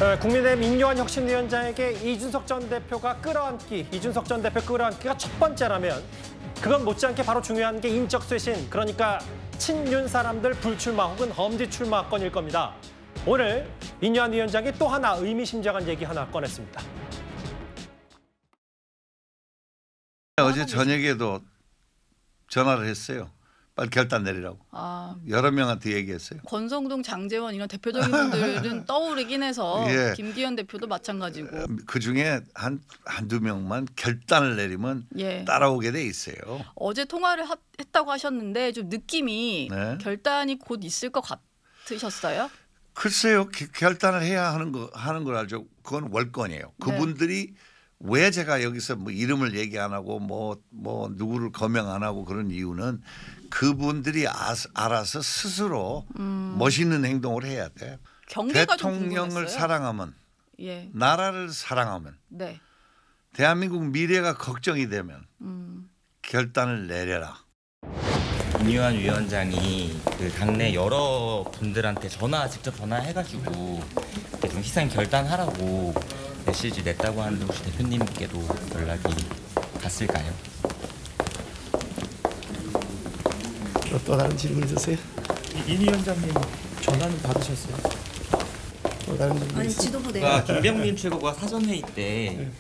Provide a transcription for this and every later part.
국민의힘 인요한 혁신위원장에게 이준석 전 대표가 이준석 전 대표 끌어안기가 첫 번째라면 그건 못지않게 바로 중요한 게 인적 쇄신, 그러니까 친윤 사람들 불출마 혹은 험지 출마건일 겁니다. 오늘 인요한 위원장이 또 하나 의미심장한 얘기 하나 꺼냈습니다. 어제 저녁에도 전화를 했어요. 빨리 결단 내리라고. 여러 명한테 얘기했어요. 권성동, 장제원 이런 대표적인 분들은 떠오르긴 해서 예. 김기현 대표도 마찬가지고. 그중에 한두 명만 결단을 내리면 예. 따라오게 돼 있어요. 어제 통화를 했다고 하셨는데 좀 느낌이 네. 결단이 곧 있을 것 같으셨어요? 글쎄요. 결단을 해야 하는 걸 알죠. 그건 월권이에요. 그분들이 왜 제가 여기서 뭐 이름을 얘기 안 하고 뭐 누구를 거명 안 하고 그런 이유는 그분들이 알아서 스스로 멋있는 행동을 해야 돼요. 경계가 대통령을 사랑하면, 예. 나라를 사랑하면, 네. 대한민국 미래가 걱정이 되면 결단을 내려라. 인요한 위원장이 그 당내 여러 분들한테 직접 전화해가지고 좀 희생 결단하라고 메시지 냈다고 하는데 혹시 대표님께도 연락이 갔을까요? 또 다른 질문 있으세요? 인 위원장님 전화는 받으셨어요? 또 다른 질문 아니 있으세요? 지도부 내가 김병민 최고가 사전회의 때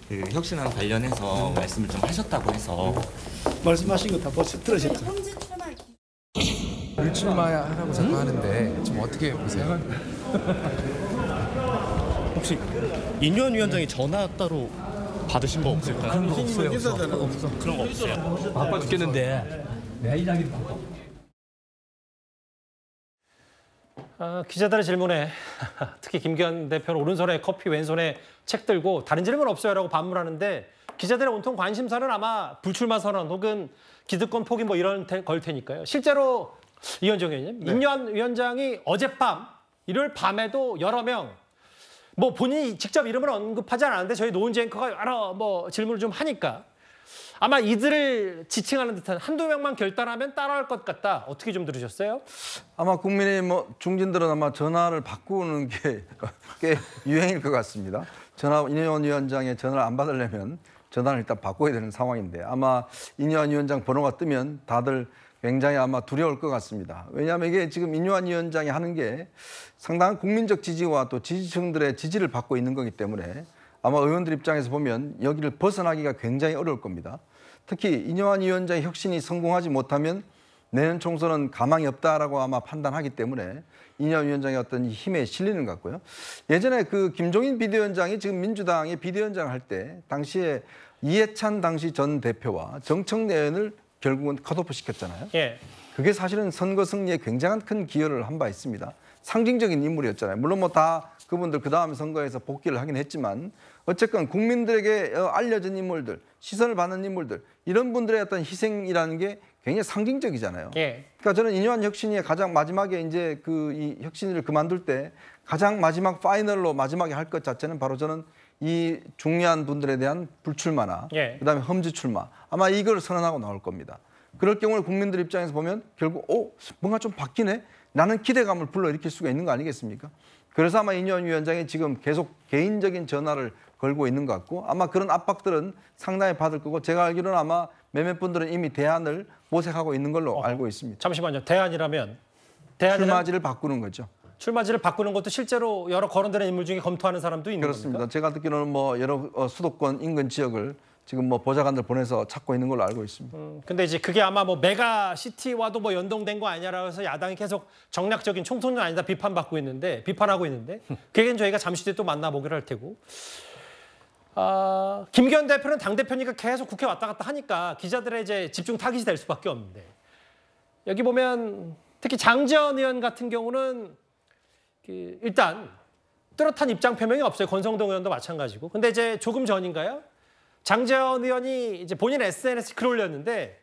그 혁신안 관련해서 말씀을 좀 하셨다고 해서 말씀하신 거 다 들으셨죠? 험지 출마 불출마하라고 자꾸 하는데 좀 어떻게 보세요? 혹시 인요한 위원장이 전화 따로 받으신 거 없을까요? 그런 거 없어요. 그런 거 없어요. 바빠 죽겠는데 내 이야기도 바빠. 기자들의 질문에 특히 김기현 대표는 오른손에 커피, 왼손에 책 들고 다른 질문 없어요라고 반문하는데 기자들의 온통 관심사는 아마 불출마 선언 혹은 기득권 포기 뭐 이런 걸 테니까요. 실제로 이현정 의원님, 인요한 위원장이 어젯밤, 일요일 밤에도 여러 명, 뭐 본인이 직접 이름을 언급하지 않았는데 저희 노은지 앵커가 여러 질문을 좀 하니까 아마 이들을 지칭하는 듯한 한두 명만 결단하면 따라할 것 같다. 어떻게 좀 들으셨어요? 아마 국민의힘 중진들은 아마 전화를 바꾸는 게 꽤 유행일 것 같습니다. 인요한 위원장의 전화를 안 받으려면 전화를 일단 바꿔야 되는 상황인데 아마 인요한 위원장 번호가 뜨면 다들 굉장히 아마 두려울 것 같습니다. 왜냐하면 이게 지금 인요한 위원장이 하는 게 상당한 국민적 지지와 또 지지층들의 지지를 받고 있는 거기 때문에 아마 의원들 입장에서 보면 여기를 벗어나기가 굉장히 어려울 겁니다. 특히 인요한 위원장의 혁신이 성공하지 못하면 내년 총선은 가망이 없다라고 아마 판단하기 때문에 인요한 위원장의 어떤 힘에 실리는 것 같고요. 예전에 그 김종인 비대위원장이 지금 민주당의 비대위원장을 할 때 당시에 이해찬 당시 전 대표와 정청래 의원을 결국은 컷오프 시켰잖아요. 예. 그게 사실은 선거 승리에 굉장한 큰 기여를 한 바 있습니다. 상징적인 인물이었잖아요. 물론 뭐 다 그분들 그 다음 선거에서 복귀를 하긴 했지만 어쨌건 국민들에게 알려진 인물들, 시선을 받는 인물들 이런 분들의 어떤 희생이라는 게 굉장히 상징적이잖아요. 예. 그러니까 저는 인요한 혁신이 가장 마지막에 이제 이 혁신을 그만둘 때 가장 마지막 파이널로 마지막에 할 것 자체는 바로 저는 이 중요한 분들에 대한 불출마나 그다음에 험지 출마 아마 이걸 선언하고 나올 겁니다. 그럴 경우에 국민들 입장에서 보면 결국 뭔가 좀 바뀌네? 라는 기대감을 불러일으킬 수가 있는 거 아니겠습니까? 그래서 아마 인요한 위원장이 지금 계속 개인적인 전화를 걸고 있는 것 같고 아마 그런 압박들은 상당히 받을 거고 제가 알기로는 아마 몇몇 분들은 이미 대안을 모색하고 있는 걸로 알고 있습니다. 잠시만요. 대안이라면 출마지를 바꾸는 거죠. 출마지를 바꾸는 것도 실제로 여러 거론되는 인물 중에 검토하는 사람도 있는 그렇습니다. 겁니까? 제가 듣기로는 뭐 여러 수도권 인근 지역을 지금 뭐 보좌관들 보내서 찾고 있는 걸로 알고 있습니다. 근데 이제 그게 아마 뭐 메가시티와도 뭐 연동된 거 아니냐라고 해서 야당이 계속 정략적인 총선은 아니다 비판하고 있는데 그게 저희가 잠시 뒤에 또 만나보기로 할 테고. 김기현 대표는 당대표니까 계속 국회 왔다 갔다 하니까 기자들의 이제 집중 타깃이 될 수밖에 없는데 여기 보면 특히 장제원 의원 같은 경우는 일단 뚜렷한 입장 표명이 없어요. 권성동 의원도 마찬가지고. 근데 이제 조금 전인가요? 장제원 의원이 이제 본인 SNS에 글 올렸는데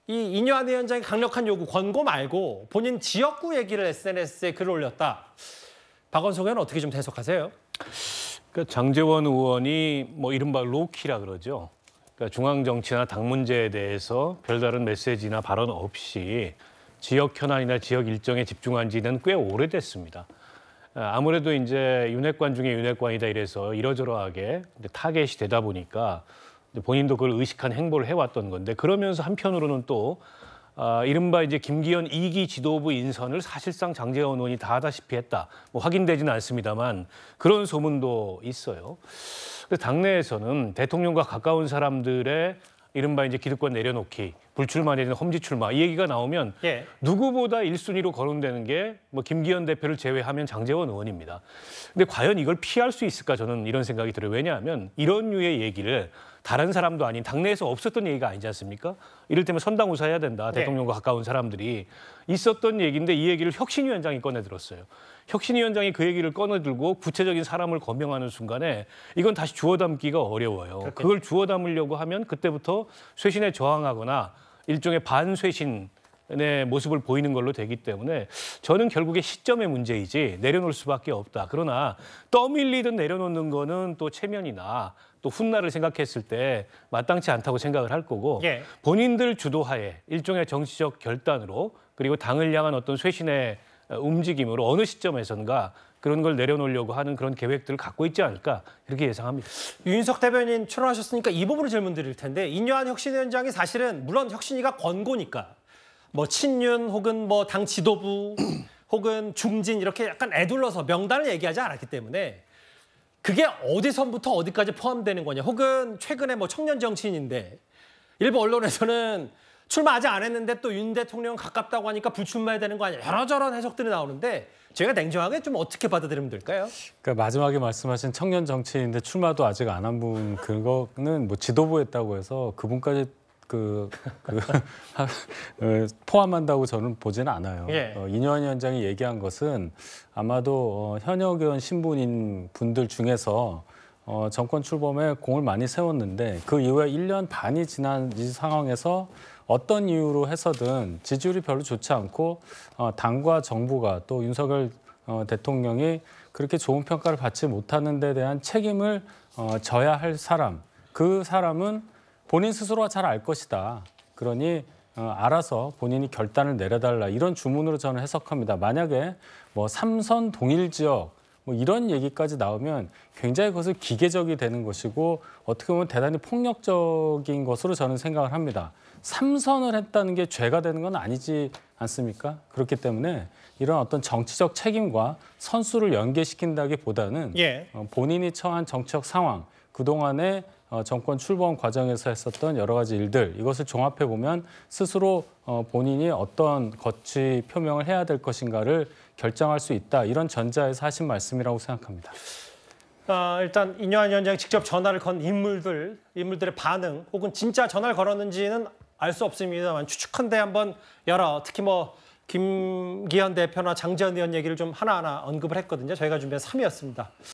이 인요한 위원장의 강력한 요구, 권고 말고 본인 지역구 얘기를 SNS에 글을 올렸다. 박원석 의원은 어떻게 좀 해석하세요? 그러니까 장제원 의원이 뭐 이른바 로키라 그러죠. 그러니까 중앙 정치나 당 문제에 대해서 별다른 메시지나 발언 없이 지역 현안이나 지역 일정에 집중한 지는 꽤 오래됐습니다. 아무래도 이제 윤핵관 중에 윤핵관이다 이래서 이러저러하게 타겟이 되다 보니까 본인도 그걸 의식한 행보를 해왔던 건데 그러면서 한편으로는 또 이른바 이제 김기현 2기 지도부 인선을 사실상 장제원 의원이 다 하다시피 했다. 뭐 확인되지는 않습니다만 그런 소문도 있어요. 그래서 당내에서는 대통령과 가까운 사람들의 이른바 이제 기득권 내려놓기, 불출마 내지는 험지 출마 이 얘기가 나오면 예. 누구보다 1순위로 거론되는 게 뭐 김기현 대표를 제외하면 장제원 의원입니다. 근데 과연 이걸 피할 수 있을까 저는 이런 생각이 들어요. 왜냐하면 이런 류의 얘기를 다른 사람도 아닌 당내에서 없었던 얘기가 아니지 않습니까? 이를테면 선당우사해야 된다. 대통령과 가까운 사람들이 있었던 얘기인데 이 얘기를 혁신위원장이 꺼내들었어요. 혁신위원장이 그 얘기를 꺼내들고 구체적인 사람을 거명하는 순간에 이건 다시 주워 담기가 어려워요. 그걸 주워 담으려고 하면 그때부터 쇄신에 저항하거나 일종의 반쇄신의 모습을 보이는 걸로 되기 때문에 저는 결국에 시점의 문제이지 내려놓을 수밖에 없다. 그러나 떠밀리듯 내려놓는 거는 또 체면이나 또 훗날을 생각했을 때 마땅치 않다고 생각을 할 거고 예. 본인들 주도하에 일종의 정치적 결단으로 그리고 당을 향한 어떤 쇄신의 움직임으로 어느 시점에선가 그런 걸 내려놓으려고 하는 그런 계획들을 갖고 있지 않을까 그렇게 예상합니다. 유인석 대변인 출연하셨으니까 이 부분을 질문 드릴 텐데 인요한 혁신위원장이 사실은 물론 혁신위가 권고니까 뭐 친윤 혹은 뭐 당 지도부 혹은 중진 이렇게 약간 애둘러서 명단을 얘기하지 않았기 때문에 그게 어디선부터 어디까지 포함되는 거냐 혹은 최근에 뭐 청년 정치인인데 일부 언론에서는 출마 아직 안 했는데 또 윤 대통령 가깝다고 하니까 불출마해야 되는 거 아니야 여러저런 해석들이 나오는데 제가 냉정하게 좀 어떻게 받아들이면 될까요? 그러니까 마지막에 말씀하신 청년 정치인인데 출마도 아직 안 한 분 그거는 뭐 지도부에 있다고 해서 그분까지 포함한다고 저는 보지는 않아요. 예. 인요한 위원장이 얘기한 것은 아마도 현역 의원 신분인 분들 중에서 정권 출범에 공을 많이 세웠는데 그 이후에 1년 반이 지난 이 상황에서 어떤 이유로 해서든 지지율이 별로 좋지 않고 당과 정부가 또 윤석열 대통령이 그렇게 좋은 평가를 받지 못하는 데 대한 책임을 져야 할 사람, 그 사람은 본인 스스로가 잘 알 것이다. 그러니 알아서 본인이 결단을 내려달라. 이런 주문으로 저는 해석합니다. 만약에 뭐 삼선 동일 지역 뭐 이런 얘기까지 나오면 굉장히 그것을 기계적이 되는 것이고 어떻게 보면 대단히 폭력적인 것으로 저는 생각을 합니다. 삼선을 했다는 게 죄가 되는 건 아니지 않습니까? 그렇기 때문에 이런 어떤 정치적 책임과 선수를 연계시킨다기보다는 예. 본인이 처한 정치적 상황, 그동안의 정권 출범 과정에서 했었던 여러 가지 일들 이것을 종합해 보면 스스로 본인이 어떤 거취 표명을 해야 될 것인가를 결정할 수 있다. 이런 전자에서 하신 말씀이라고 생각합니다. 일단 인요한 위원장이 직접 전화를 건 인물들의 반응 혹은 진짜 전화를 걸었는지는 알 수 없습니다만 추측한데 한번 특히 뭐 김기현 대표나 장제원 의원 얘기를 좀 하나하나 언급을 했거든요. 저희가 준비한 3위였습니다.